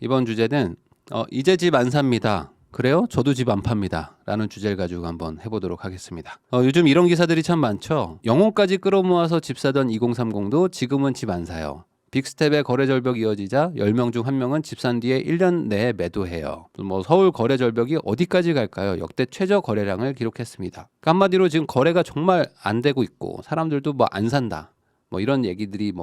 이번 주제는 이제 집 안 삽니다. 그래요? 저도 집 안 팝니다. 라는 주제를 가지고 한번 해보도록 하겠습니다. 요즘 이런 기사들이 참 많죠. 영혼까지 끌어모아서 집 사던 2030도 지금은 집 안 사요. 빅스텝의 거래 절벽 이어지자 10명 중 1명은 집 산 뒤에 1년 내에 매도해요. 서울 거래 절벽이 어디까지 갈까요? 역대 최저 거래량을 기록했습니다. 그러니까 한마디로 지금 거래가 정말 안 되고 있고 사람들도 뭐 안 산다. 뭐 이런 얘기들이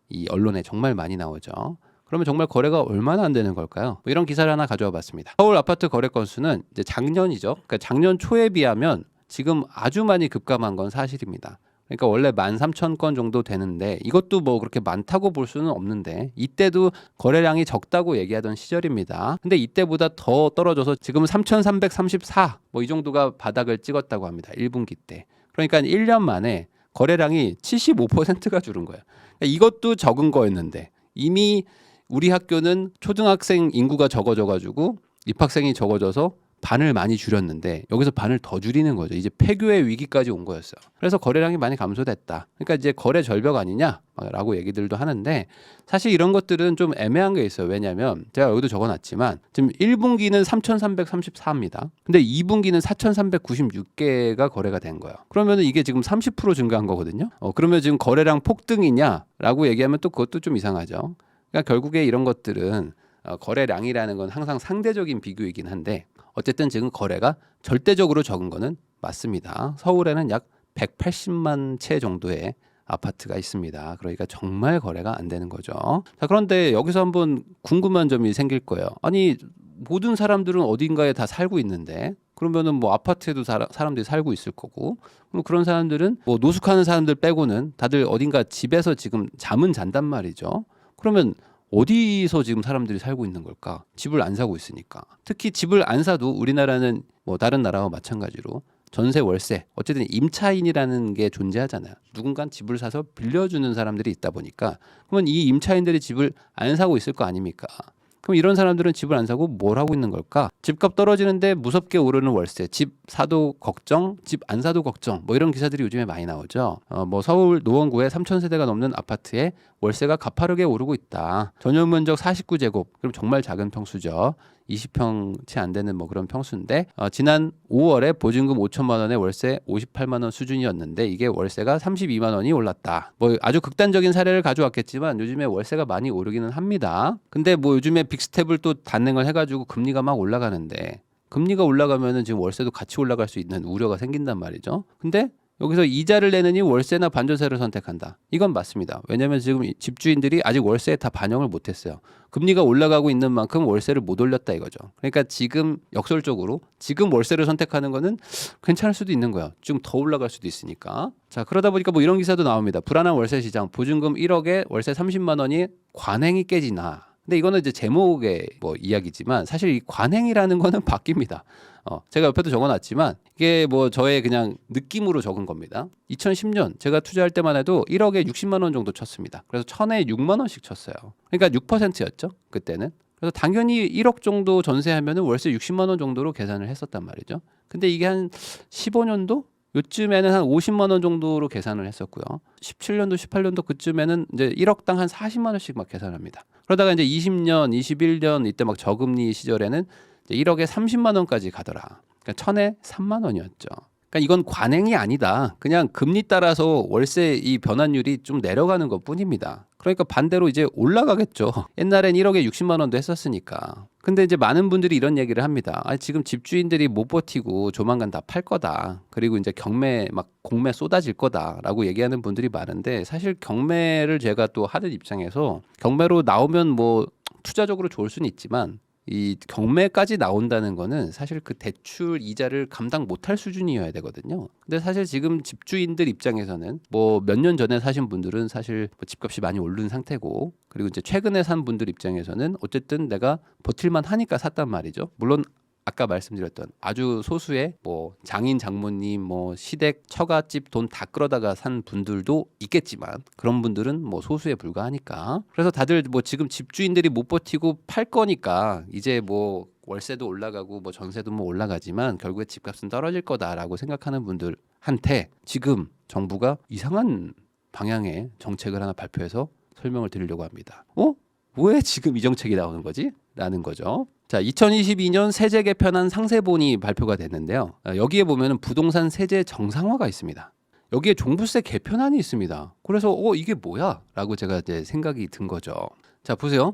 이 언론에 정말 많이 나오죠. 그러면 정말 거래가 얼마나 안 되는 걸까요? 이런 기사를 하나 가져와 봤습니다. 서울 아파트 거래 건수는 이제 작년이죠. 그러니까 작년 초에 비하면 지금 아주 많이 급감한 건 사실입니다. 그러니까 원래 13,000건 정도 되는데 이것도 뭐 그렇게 많다고 볼 수는 없는데 이때도 거래량이 적다고 얘기하던 시절입니다. 근데 이때보다 더 떨어져서 지금 3,334 뭐 이 정도가 바닥을 찍었다고 합니다. 1분기 때. 그러니까 1년 만에 거래량이 75%가 줄은 거예요. 그러니까 이것도 적은 거였는데 이미 우리 학교는 초등학생 인구가 적어져가지고 입학생이 적어져서 반을 많이 줄였는데 여기서 반을 더 줄이는 거죠. 이제 폐교의 위기까지 온 거였어요. 그래서 거래량이 많이 감소됐다. 그러니까 이제 거래 절벽 아니냐라고 얘기들도 하는데 사실 이런 것들은 좀 애매한 게 있어요. 왜냐하면 제가 여기도 적어놨지만 지금 1분기는 3,334입니다. 근데 2분기는 4,396개가 거래가 된 거예요. 그러면 이게 지금 30% 증가한 거거든요. 그러면 지금 거래량 폭등이냐라고 얘기하면 또 그것도 좀 이상하죠. 그러니까 결국에 이런 것들은 거래량이라는 건 항상 상대적인 비교이긴 한데 어쨌든 지금 거래가 절대적으로 적은 거는 맞습니다. 서울에는 약 180만 채 정도의 아파트가 있습니다. 그러니까 정말 거래가 안 되는 거죠. 자, 그런데 여기서 한번 궁금한 점이 생길 거예요. 아니 모든 사람들은 어딘가에 다 살고 있는데 그러면은 뭐 아파트에도 사람들이 살고 있을 거고 그럼 그런 사람들은 뭐 노숙하는 사람들 빼고는 다들 어딘가 집에서 지금 잠은 잔단 말이죠. 그러면 어디서 지금 사람들이 살고 있는 걸까? 집을 안 사고 있으니까. 특히 집을 안 사도 우리나라는 뭐 다른 나라와 마찬가지로 전세 월세 어쨌든 임차인이라는 게 존재하잖아요. 누군가 집을 사서 빌려주는 사람들이 있다 보니까 그러면 이 임차인들이 집을 안 사고 있을 거 아닙니까? 그럼 이런 사람들은 집을 안 사고 뭘 하고 있는 걸까? 집값 떨어지는데 무섭게 오르는 월세, 집 사도 걱정, 집 안 사도 걱정, 뭐 이런 기사들이 요즘에 많이 나오죠. 뭐 서울 노원구에 3,000세대가 넘는 아파트에 월세가 가파르게 오르고 있다. 전용 면적 49제곱, 그럼 정말 작은 평수죠. 20평 채 안 되는 뭐 그런 평수인데 지난 5월에 보증금 5천만 원에 월세 58만 원 수준이었는데 이게 월세가 32만 원이 올랐다. 뭐 아주 극단적인 사례를 가져왔겠지만 요즘에 월세가 많이 오르기는 합니다. 근데 뭐 요즘에 빅스텝을 또 단행을 해가지고 금리가 막 올라가는데 금리가 올라가면은 지금 월세도 같이 올라갈 수 있는 우려가 생긴단 말이죠. 근데 여기서 이자를 내느니 월세나 반전세를 선택한다. 이건 맞습니다. 왜냐하면 지금 집주인들이 아직 월세에 다 반영을 못했어요. 금리가 올라가고 있는 만큼 월세를 못 올렸다 이거죠. 그러니까 지금 역설적으로 지금 월세를 선택하는 거는 괜찮을 수도 있는 거예요. 좀 더 올라갈 수도 있으니까. 자, 그러다 보니까 뭐 이런 기사도 나옵니다. 불안한 월세 시장, 보증금 1억에 월세 30만 원이 관행이 깨지나. 근데 이거는 이제 제목의 뭐 이야기지만 사실 이 관행이라는 거는 바뀝니다. 제가 옆에도 적어놨지만 이게 뭐 저의 그냥 느낌으로 적은 겁니다. 2010년 제가 투자할 때만 해도 1억에 60만 원 정도 쳤습니다. 그래서 1000에 6만 원씩 쳤어요. 그러니까 6%였죠. 그때는. 그래서 당연히 1억 정도 전세하면은 월세 60만 원 정도로 계산을 했었단 말이죠. 근데 이게 한 15년도 요쯤에는 한 50만 원 정도로 계산을 했었고요. 17년도, 18년도 그쯤에는 이제 1억당 한 40만 원씩 막 계산합니다. 그러다가 이제 20년, 21년 이때 막 저금리 시절에는 이제 1억에 30만 원까지 가더라. 그러니까 1000에 3만 원이었죠. 그러니까 이건 관행이 아니다. 그냥 금리 따라서 월세 이 변환율이 좀 내려가는 것뿐입니다. 그러니까 반대로 이제 올라가겠죠. 옛날엔 1억에 60만 원도 했었으니까. 근데 이제 많은 분들이 이런 얘기를 합니다. 지금 집주인들이 못 버티고 조만간 다 팔 거다. 그리고 이제 경매 막 공매 쏟아질 거다라고 얘기하는 분들이 많은데 사실 경매를 제가 또 하는 입장에서 경매로 나오면 뭐 투자적으로 좋을 수는 있지만 이 경매까지 나온다는 거는 사실 그 대출 이자를 감당 못할 수준이어야 되거든요. 근데 사실 지금 집주인들 입장에서는 뭐 몇 년 전에 사신 분들은 사실 뭐 집값이 많이 오른 상태고 그리고 이제 최근에 산 분들 입장에서는 어쨌든 내가 버틸만 하니까 샀단 말이죠. 물론 아까 말씀드렸던 아주 소수의 뭐 장인 장모님 뭐 시댁 처갓집 돈 다 끌어다가 산 분들도 있겠지만 그런 분들은 뭐 소수에 불과하니까 그래서 다들 뭐 지금 집주인들이 못 버티고 팔 거니까 이제 뭐 월세도 올라가고 뭐 전세도 뭐 올라가지만 결국에 집값은 떨어질 거다라고 생각하는 분들한테 지금 정부가 이상한 방향의 정책을 하나 발표해서 설명을 드리려고 합니다. 왜 지금 이 정책이 나오는 거지? 라는 거죠. 자, 2022년 세제 개편안 상세본이 발표가 됐는데요. 여기에 보면은 부동산 세제 정상화가 있습니다. 여기에 종부세 개편안이 있습니다. 그래서 이게 뭐야? 라고 제가 이제 생각이 든 거죠. 자, 보세요.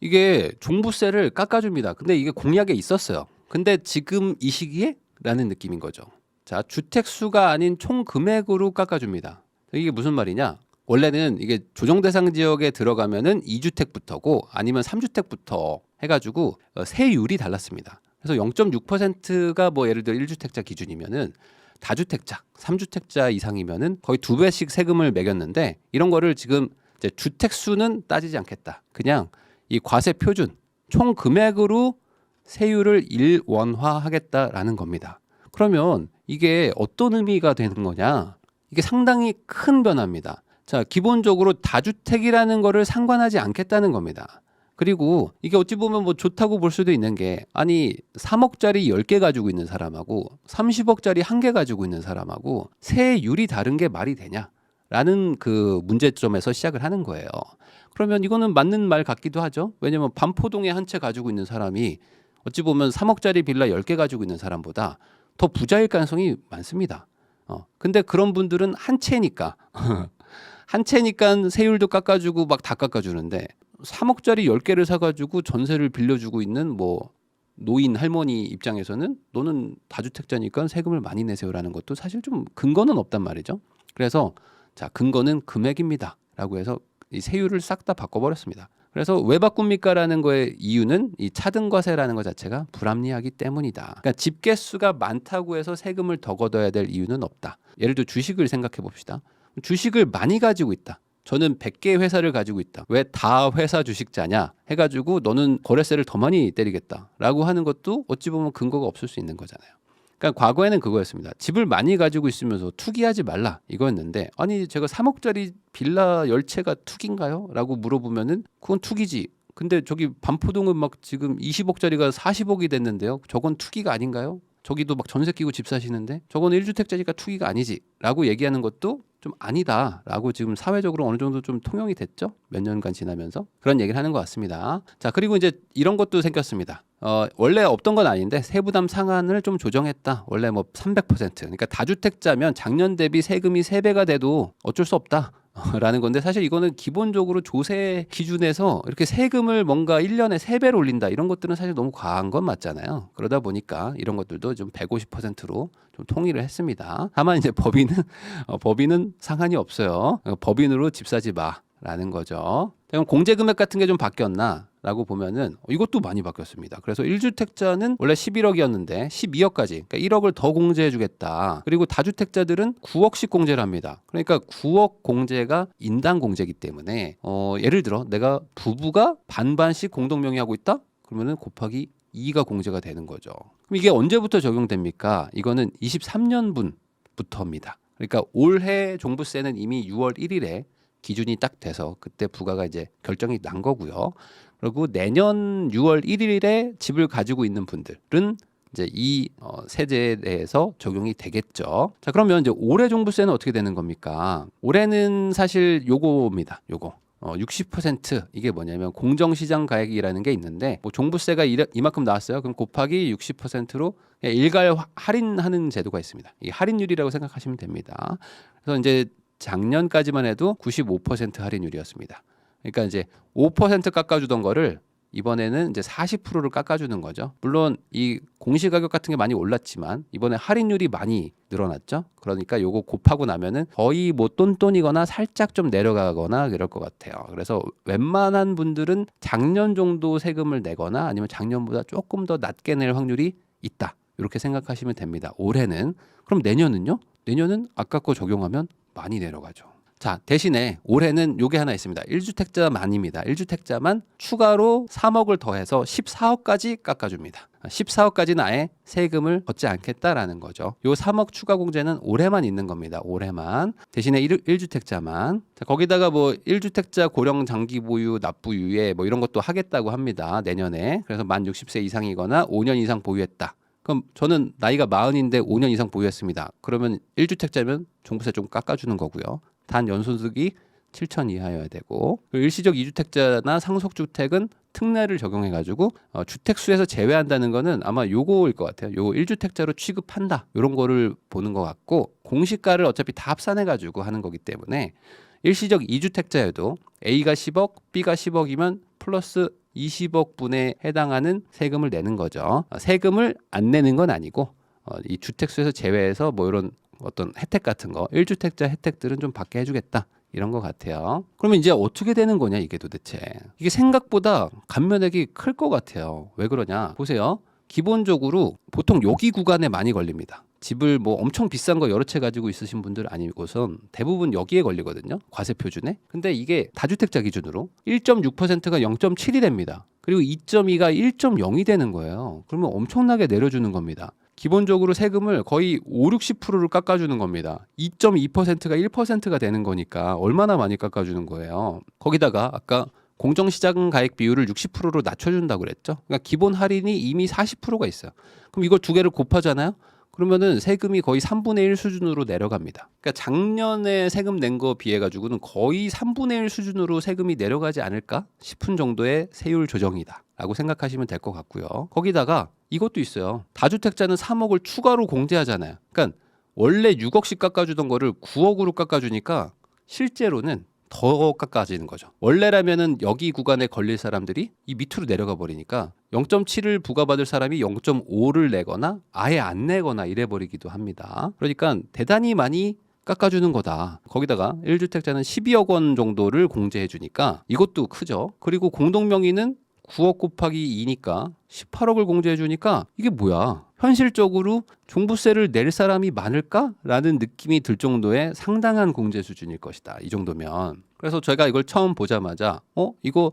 이게 종부세를 깎아줍니다. 근데 이게 공약에 있었어요. 근데 지금 이 시기에? 라는 느낌인 거죠. 자, 주택 수가 아닌 총 금액으로 깎아줍니다. 이게 무슨 말이냐? 원래는 이게 조정 대상 지역에 들어가면은 2주택부터고 아니면 3주택부터 해가지고 세율이 달랐습니다. 그래서 0.6%가 뭐 예를 들어 1주택자 기준이면은 다주택자, 3주택자 이상이면은 거의 2배씩 세금을 매겼는데 이런 거를 지금 이제 주택 수는 따지지 않겠다. 그냥 이 과세 표준 총 금액으로 세율을 일원화하겠다라는 겁니다. 그러면 이게 어떤 의미가 되는 거냐? 이게 상당히 큰 변화입니다. 자, 기본적으로 다주택이라는 거를 상관하지 않겠다는 겁니다. 그리고 이게 어찌 보면 뭐 좋다고 볼 수도 있는 게 아니 3억짜리 10개 가지고 있는 사람하고 30억짜리 1개 가지고 있는 사람하고 세율이 다른 게 말이 되냐라는 그 문제점에서 시작을 하는 거예요. 그러면 이거는 맞는 말 같기도 하죠. 왜냐면 반포동에 한 채 가지고 있는 사람이 어찌 보면 3억짜리 빌라 10개 가지고 있는 사람보다 더 부자일 가능성이 많습니다. 근데 그런 분들은 한 채니까 한 채니까 세율도 깎아주고 막 다 깎아주는데 3억짜리 10개를 사가지고 전세를 빌려주고 있는 뭐 노인 할머니 입장에서는 너는 다주택자니까 세금을 많이 내세요라는 것도 사실 좀 근거는 없단 말이죠. 그래서 자, 근거는 금액입니다 라고 해서 이 세율을 싹 다 바꿔버렸습니다. 그래서 왜 바꿉니까라는 거의 이유는 이 차등과세라는 것 자체가 불합리하기 때문이다. 그러니까 집계수가 많다고 해서 세금을 더 걷어야 될 이유는 없다. 예를 들어 주식을 생각해 봅시다. 주식을 많이 가지고 있다. 저는 100개의 회사를 가지고 있다. 왜 다 회사 주식자냐 해가지고 너는 거래세를 더 많이 때리겠다라고 하는 것도 어찌 보면 근거가 없을 수 있는 거잖아요. 그러니까 과거에는 그거였습니다. 집을 많이 가지고 있으면서 투기하지 말라 이거였는데 아니 제가 3억짜리 빌라 10채가 투기인가요? 라고 물어보면은 그건 투기지. 근데 저기 반포동은 막 지금 20억짜리가 40억이 됐는데요. 저건 투기가 아닌가요? 저기도 막 전세 끼고 집 사시는데 저건 1주택자니까 투기가 아니지 라고 얘기하는 것도 좀 아니다 라고 지금 사회적으로 어느 정도 좀 통용이 됐죠. 몇 년간 지나면서 그런 얘기를 하는 것 같습니다. 자, 그리고 이제 이런 것도 생겼습니다. 원래 없던 건 아닌데 세부담 상한을 좀 조정했다. 원래 뭐 300% 그러니까 다주택자면 작년 대비 세금이 3배가 돼도 어쩔 수 없다 라는 건데 사실 이거는 기본적으로 조세 기준에서 이렇게 세금을 뭔가 1년에 3배로 올린다 이런 것들은 사실 너무 과한 건 맞잖아요. 그러다 보니까 이런 것들도 좀 150%로 좀 통일을 했습니다. 다만 이제 법인은 상한이 없어요. 법인으로 집 사지 마라는 거죠. 그럼 공제 금액 같은 게 좀 바뀌었나? 라고 보면은 이것도 많이 바뀌었습니다. 그래서 1주택자는 원래 11억이었는데 12억까지 그러니까 1억을 더 공제해 주겠다. 그리고 다주택자들은 9억씩 공제를 합니다. 그러니까 9억 공제가 인당 공제이기 때문에 예를 들어 내가 부부가 반반씩 공동명의하고 있다? 그러면은 곱하기 2가 공제가 되는 거죠. 그럼 이게 언제부터 적용됩니까? 이거는 23년부터입니다. 그러니까 올해 종부세는 이미 6월 1일에 기준이 딱 돼서 그때 부과가 이제 결정이 난 거고요. 그리고 내년 6월 1일에 집을 가지고 있는 분들은 이제 이 세제에 대해서 적용이 되겠죠. 자, 그러면 이제 올해 종부세는 어떻게 되는 겁니까? 올해는 사실 요거입니다. 요거. 60% 이게 뭐냐면 공정시장 가액이라는 게 있는데 뭐 종부세가 이만큼 나왔어요. 그럼 곱하기 60%로 일괄 할인하는 제도가 있습니다. 이 할인율이라고 생각하시면 됩니다. 그래서 이제 작년까지만 해도 95% 할인율이었습니다. 그러니까 이제 5% 깎아주던 거를 이번에는 이제 40%를 깎아주는 거죠. 물론 이 공시가격 같은 게 많이 올랐지만 이번에 할인율이 많이 늘어났죠. 그러니까 요거 곱하고 나면은 거의 뭐 똔똔이거나 살짝 좀 내려가거나 이럴 것 같아요. 그래서 웬만한 분들은 작년 정도 세금을 내거나 아니면 작년보다 조금 더 낮게 낼 확률이 있다. 이렇게 생각하시면 됩니다. 올해는. 그럼 내년은요? 내년은 아까 거 적용하면 많이 내려가죠. 자, 대신에 올해는 요게 하나 있습니다. 1주택자만입니다. 1주택자만 추가로 3억을 더해서 14억까지 깎아줍니다. 14억까지는 아예 세금을 걷지 않겠다라는 거죠. 요 3억 추가 공제는 올해만 있는 겁니다. 올해만. 대신에 1주택자만. 자, 거기다가 뭐 1주택자 고령 장기 보유 납부 유예 뭐 이런 것도 하겠다고 합니다. 내년에. 그래서 만 60세 이상이거나 5년 이상 보유했다. 그럼 저는 나이가 40인데 5년 이상 보유했습니다. 그러면 1주택자면 종부세 좀 깎아주는 거고요. 단 연소득이 7천 이하여야 되고 일시적 2주택자나 상속주택은 특례를 적용해가지고 주택수에서 제외한다는 거는 아마 요거일 것 같아요. 요 1주택자로 취급한다. 이런 거를 보는 것 같고 공시가를 어차피 다 합산해가지고 하는 거기 때문에 일시적 2주택자여도 A가 10억, B가 10억이면 플러스 20억 분에 해당하는 세금을 내는 거죠. 세금을 안 내는 건 아니고 이 주택수에서 제외해서 뭐 이런 어떤 혜택 같은 거 1주택자 혜택들은 좀 받게 해주겠다. 이런 것 같아요. 그러면 이제 어떻게 되는 거냐 이게 도대체. 이게 생각보다 감면액이 클 것 같아요. 왜 그러냐. 보세요. 기본적으로 보통 여기 구간에 많이 걸립니다. 집을 뭐 엄청 비싼 거 여러 채 가지고 있으신 분들 아니고선 대부분 여기에 걸리거든요. 과세 표준에. 근데 이게 다주택자 기준으로 1.6%가 0.7이 됩니다. 그리고 2.2가 1.0이 되는 거예요. 그러면 엄청나게 내려주는 겁니다. 기본적으로 세금을 거의 5, 60%를 깎아주는 겁니다. 2.2%가 1%가 되는 거니까 얼마나 많이 깎아주는 거예요. 거기다가 아까 공정시장 가액 비율을 60%로 낮춰준다고 그랬죠. 그러니까 기본 할인이 이미 40%가 있어요. 그럼 이걸 두 개를 곱하잖아요. 그러면은 세금이 거의 3분의 1 수준으로 내려갑니다. 그러니까 작년에 세금 낸 거 비해 가지고는 거의 3분의 1 수준으로 세금이 내려가지 않을까 싶은 정도의 세율 조정이다라고 생각하시면 될 것 같고요. 거기다가 이것도 있어요. 다주택자는 3억을 추가로 공제하잖아요. 그러니까 원래 6억씩 깎아주던 거를 9억으로 깎아주니까 실제로는 더 깎아지는 거죠. 원래라면은 여기 구간에 걸릴 사람들이 이 밑으로 내려가 버리니까 0.7을 부과받을 사람이 0.5를 내거나 아예 안 내거나 이래 버리기도 합니다. 그러니까 대단히 많이 깎아주는 거다. 거기다가 1주택자는 12억 원 정도를 공제해 주니까 이것도 크죠. 그리고 공동명의는 9억 곱하기 2니까 18억을 공제해 주니까 이게 뭐야. 현실적으로 종부세를 낼 사람이 많을까라는 느낌이 들 정도의 상당한 공제 수준일 것이다. 이 정도면. 그래서 제가 이걸 처음 보자마자 이거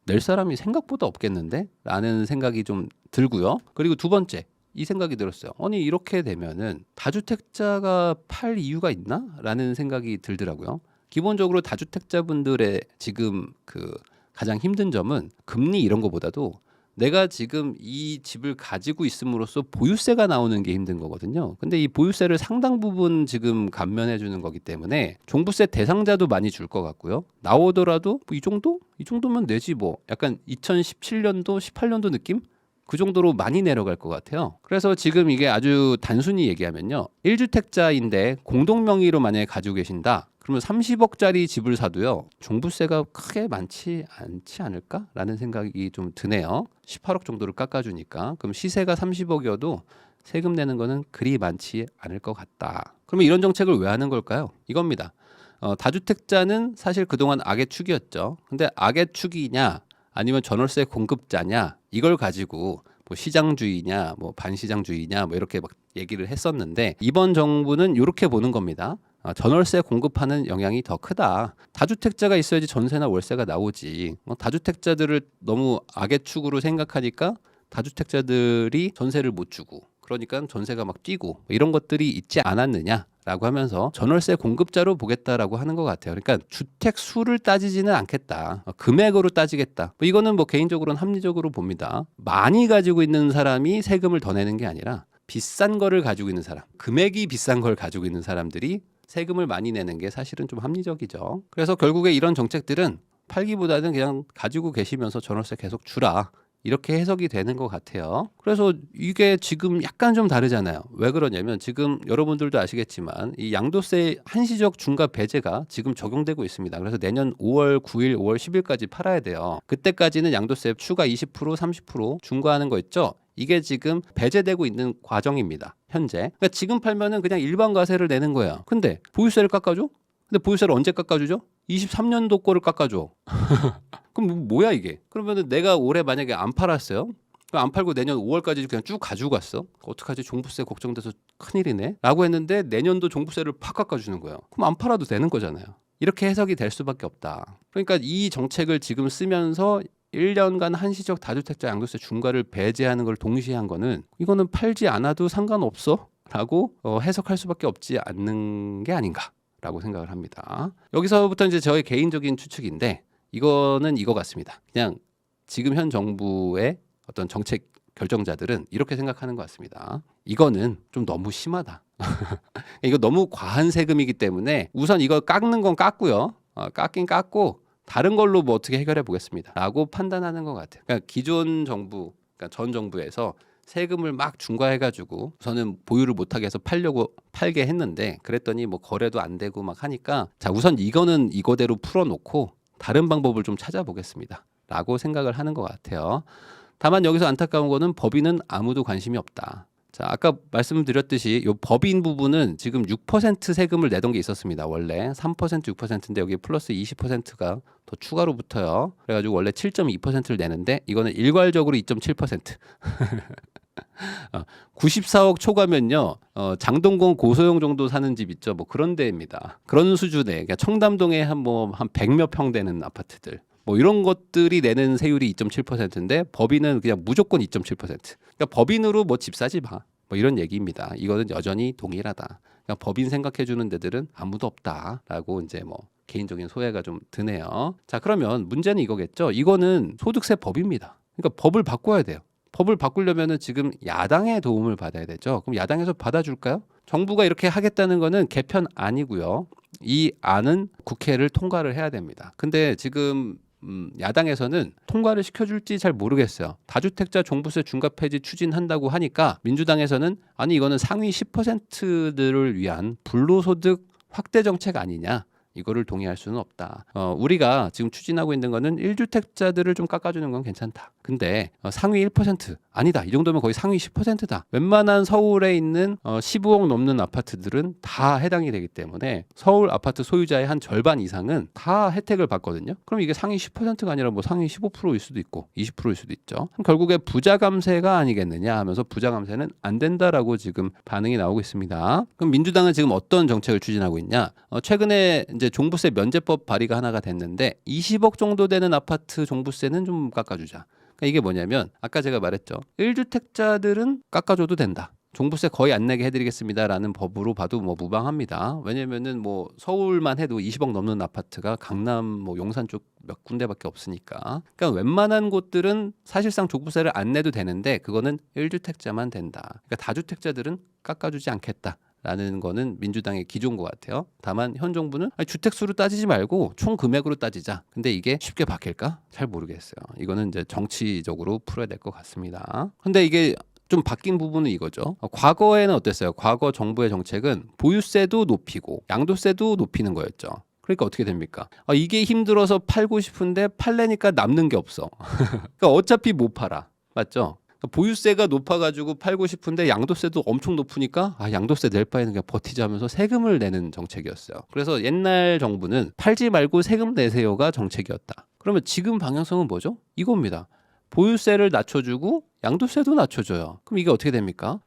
낼 사람이 생각보다 없겠는데? 라는 생각이 좀 들고요. 그리고 두 번째 이 생각이 들었어요. 아니 이렇게 되면은 다주택자가 팔 이유가 있나? 라는 생각이 들더라고요. 기본적으로 다주택자분들의 지금 그 가장 힘든 점은 금리 이런 거보다도 내가 지금 이 집을 가지고 있음으로써 보유세가 나오는 게 힘든 거거든요. 근데 이 보유세를 상당 부분 지금 감면해 주는 거기 때문에 종부세 대상자도 많이 줄 것 같고요. 나오더라도 뭐 이 정도? 이 정도면 내지 뭐. 약간 2017년도, 18년도 느낌? 그 정도로 많이 내려갈 것 같아요. 그래서 지금 이게 아주 단순히 얘기하면요. 1주택자인데 공동명의로 만약에 가지고 계신다. 그러면 30억짜리 집을 사도요. 종부세가 크게 많지 않지 않을까라는 생각이 좀 드네요. 18억 정도를 깎아주니까. 그럼 시세가 30억이어도 세금 내는 거는 그리 많지 않을 것 같다. 그러면 이런 정책을 왜 하는 걸까요? 이겁니다. 다주택자는 사실 그동안 악의 축이었죠. 근데 악의 축이냐 아니면 전월세 공급자냐 이걸 가지고 뭐 시장주의냐 뭐 반시장주의냐 뭐 이렇게 막 얘기를 했었는데 이번 정부는 이렇게 보는 겁니다. 전월세 공급하는 영향이 더 크다. 다주택자가 있어야지 전세나 월세가 나오지. 다주택자들을 너무 악의 축으로 생각하니까 다주택자들이 전세를 못 주고 그러니까 전세가 막 뛰고 이런 것들이 있지 않았느냐라고 하면서 전월세 공급자로 보겠다라고 하는 것 같아요. 그러니까 주택 수를 따지지는 않겠다. 금액으로 따지겠다. 이거는 뭐 개인적으로는 합리적으로 봅니다. 많이 가지고 있는 사람이 세금을 더 내는 게 아니라 비싼 거를 가지고 있는 사람, 금액이 비싼 걸 가지고 있는 사람들이 세금을 많이 내는 게 사실은 좀 합리적이죠. 그래서 결국에 이런 정책들은 팔기보다는 그냥 가지고 계시면서 전월세 계속 주라. 이렇게 해석이 되는 것 같아요. 그래서 이게 지금 약간 좀 다르잖아요. 왜 그러냐면 지금 여러분들도 아시겠지만 이 양도세 한시적 중과 배제가 지금 적용되고 있습니다. 그래서 내년 5월 9일, 5월 10일까지 팔아야 돼요. 그때까지는 양도세 추가 20%, 30% 중과하는 거 있죠. 이게 지금 배제되고 있는 과정입니다. 현재. 그러니까 지금 팔면은 그냥 일반 과세를 내는 거예요. 근데 보유세를 깎아줘? 근데 보유세를 언제 깎아주죠? 23년도 거를 깎아줘. 그럼 뭐야 이게? 그러면은 내가 올해 만약에 안 팔았어요? 안 팔고 내년 5월까지 그냥 쭉 가지고 갔어? 어떡하지? 종부세 걱정돼서 큰일이네? 라고 했는데 내년도 종부세를 팍 깎아주는 거예요. 그럼 안 팔아도 되는 거잖아요. 이렇게 해석이 될 수밖에 없다. 그러니까 이 정책을 지금 쓰면서 1년간 한시적 다주택자 양도세 중과를 배제하는 걸 동시에 한 거는 이거는 팔지 않아도 상관없어? 라고 해석할 수밖에 없지 않는 게 아닌가라고 생각을 합니다. 여기서부터 이제 저의 개인적인 추측인데 이거는 이거 같습니다. 그냥 지금 현 정부의 어떤 정책 결정자들은 이렇게 생각하는 것 같습니다. 이거는 좀 너무 심하다. 이거 너무 과한 세금이기 때문에 우선 이거 깎는 건 깎고요. 깎긴 깎고 다른 걸로 뭐 어떻게 해결해 보겠습니다라고 판단하는 것 같아요. 그러니까 기존 정부, 그러니까 전 정부에서 세금을 막 중과해가지고 우선은 보유를 못하게 해서 팔게 했는데, 그랬더니 뭐 거래도 안 되고 막 하니까 자, 우선 이거는 이거대로 풀어놓고 다른 방법을 좀 찾아보겠습니다라고 생각을 하는 것 같아요. 다만 여기서 안타까운 거는 법인은 아무도 관심이 없다. 자, 아까 말씀드렸듯이 이 법인 부분은 지금 6% 세금을 내던 게 있었습니다. 원래 3% 6%인데 여기 플러스 20%가 더 추가로 붙어요. 그래가지고 원래 7.2%를 내는데 이거는 일괄적으로 2.7%. 94억 초과면요, 장동건 고소영 정도 사는 집 있죠. 뭐 그런 데입니다. 그런 수준의, 그러니까 청담동에 한 100몇 평 되는 아파트들. 뭐 이런 것들이 내는 세율이 2.7%인데 법인은 그냥 무조건 2.7%. 그러니까 법인으로 뭐 집 사지 마. 뭐 이런 얘기입니다. 이거는 여전히 동일하다. 그러니까 법인 생각해 주는 데들은 아무도 없다라고 이제 뭐 개인적인 소회가 좀 드네요. 자, 그러면 문제는 이거겠죠. 이거는 소득세 법입니다. 그러니까 법을 바꿔야 돼요. 법을 바꾸려면은 지금 야당의 도움을 받아야 되죠. 그럼 야당에서 받아줄까요? 정부가 이렇게 하겠다는 거는 개편 아니고요. 이 안은 국회를 통과를 해야 됩니다. 근데 지금 야당에서는 통과를 시켜줄지 잘 모르겠어요. 다주택자 종부세 중과 폐지 추진한다고 하니까 민주당에서는 아니 이거는 상위 10%들을 위한 불로소득 확대 정책 아니냐. 이거를 동의할 수는 없다. 우리가 지금 추진하고 있는 거는 1주택자들을 좀 깎아주는 건 괜찮다. 근데 상위 1% 아니다. 이 정도면 거의 상위 10%다. 웬만한 서울에 있는 15억 넘는 아파트들은 다 해당이 되기 때문에 서울 아파트 소유자의 한 절반 이상은 다 혜택을 받거든요. 그럼 이게 상위 10%가 아니라 뭐 상위 15%일 수도 있고 20%일 수도 있죠. 그럼 결국에 부자 감세가 아니겠느냐 하면서 부자 감세는 안 된다라고 지금 반응이 나오고 있습니다. 그럼 민주당은 지금 어떤 정책을 추진하고 있냐? 최근에 이제 종부세 면제법 발의가 하나가 됐는데 20억 정도 되는 아파트 종부세는 좀 깎아주자. 그러니까 이게 뭐냐면 아까 제가 말했죠. 1주택자들은 깎아줘도 된다. 종부세 거의 안 내게 해드리겠습니다라는 법으로 봐도 뭐 무방합니다. 왜냐면은 뭐 서울만 해도 20억 넘는 아파트가 강남 뭐 용산 쪽 몇 군데밖에 없으니까. 그러니까 웬만한 곳들은 사실상 종부세를 안 내도 되는데 그거는 1주택자만 된다. 그러니까 다주택자들은 깎아주지 않겠다. 라는 거는 민주당의 기조인 것 같아요. 다만 현 정부는 주택수로 따지지 말고 총 금액으로 따지자. 근데 이게 쉽게 바뀔까? 잘 모르겠어요. 이거는 이제 정치적으로 풀어야 될 것 같습니다. 근데 이게 좀 바뀐 부분은 이거죠. 과거에는 어땠어요? 과거 정부의 정책은 보유세도 높이고 양도세도 높이는 거였죠. 그러니까 어떻게 됩니까? 이게 힘들어서 팔고 싶은데 팔래니까 남는 게 없어. 그러니까 어차피 못 팔아. 맞죠? 보유세가 높아가지고 팔고 싶은데 양도세도 엄청 높으니까 양도세 낼 바에는 그냥 버티자 하면서 세금을 내는 정책이었어요. 그래서 옛날 정부는 팔지 말고 세금 내세요가 정책이었다. 그러면 지금 방향성은 뭐죠? 이겁니다. 보유세를 낮춰주고 양도세도 낮춰줘요. 그럼 이게 어떻게 됩니까?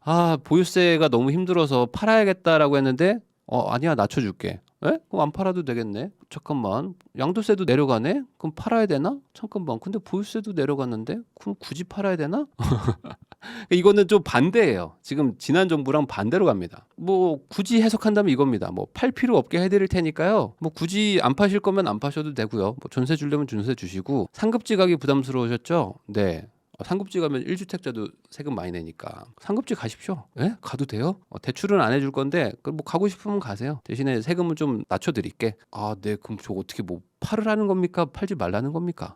보유세가 너무 힘들어서 팔아야겠다라고 했는데 아니야 낮춰줄게. 에? 그럼 안 팔아도 되겠네. 잠깐만, 양도세도 내려가네. 그럼 팔아야 되나? 잠깐만, 근데 보유세도 내려갔는데 그럼 굳이 팔아야 되나? 이거는 좀 반대예요. 지금 지난 정부랑 반대로 갑니다. 뭐 굳이 해석한다면 이겁니다. 뭐 팔 필요 없게 해드릴 테니까요. 뭐 굳이 안 파실 거면 안 파셔도 되고요. 뭐 전세 주려면 전세 주시고. 상급지 가기 부담스러우셨죠? 네. 상급지 가면 1주택자도 세금 많이 내니까 상급지 가십시오. 예? 가도 돼요? 대출은 안 해줄 건데 뭐 가고 싶으면 가세요. 대신에 세금을 좀 낮춰드릴게. 네. 그럼 저 어떻게 뭐 팔으라는 겁니까? 팔지 말라는 겁니까?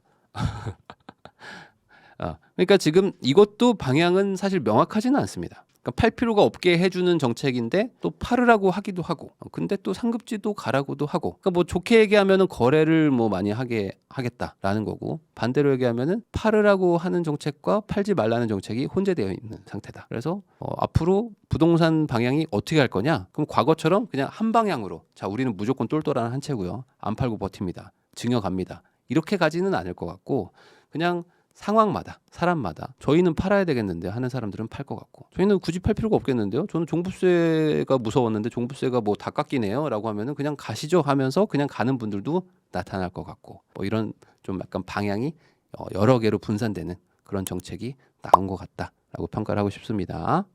그러니까 지금 이것도 방향은 사실 명확하지는 않습니다. 그러니까 팔 필요가 없게 해주는 정책인데 또 팔으라고 하기도 하고, 근데 또 상급지도 가라고도 하고, 그러니까 뭐 좋게 얘기하면은 거래를 뭐 많이 하게 하겠다라는 거고, 반대로 얘기하면은 팔으라고 하는 정책과 팔지 말라는 정책이 혼재되어 있는 상태다. 그래서 앞으로 부동산 방향이 어떻게 할 거냐? 그럼 과거처럼 그냥 한 방향으로, 자, 우리는 무조건 똘똘한 한 채고요, 안 팔고 버팁니다, 증여갑니다, 이렇게 가지는 않을 것 같고, 그냥 상황마다 사람마다 저희는 팔아야 되겠는데 하는 사람들은 팔 것 같고, 저희는 굳이 팔 필요가 없겠는데요, 저는 종부세가 무서웠는데 종부세가 뭐 다 깎이네요 라고 하면은 그냥 가시죠 하면서 그냥 가는 분들도 나타날 것 같고, 뭐 이런 좀 약간 방향이 여러 개로 분산되는 그런 정책이 나온 것 같다라고 평가를 하고 싶습니다.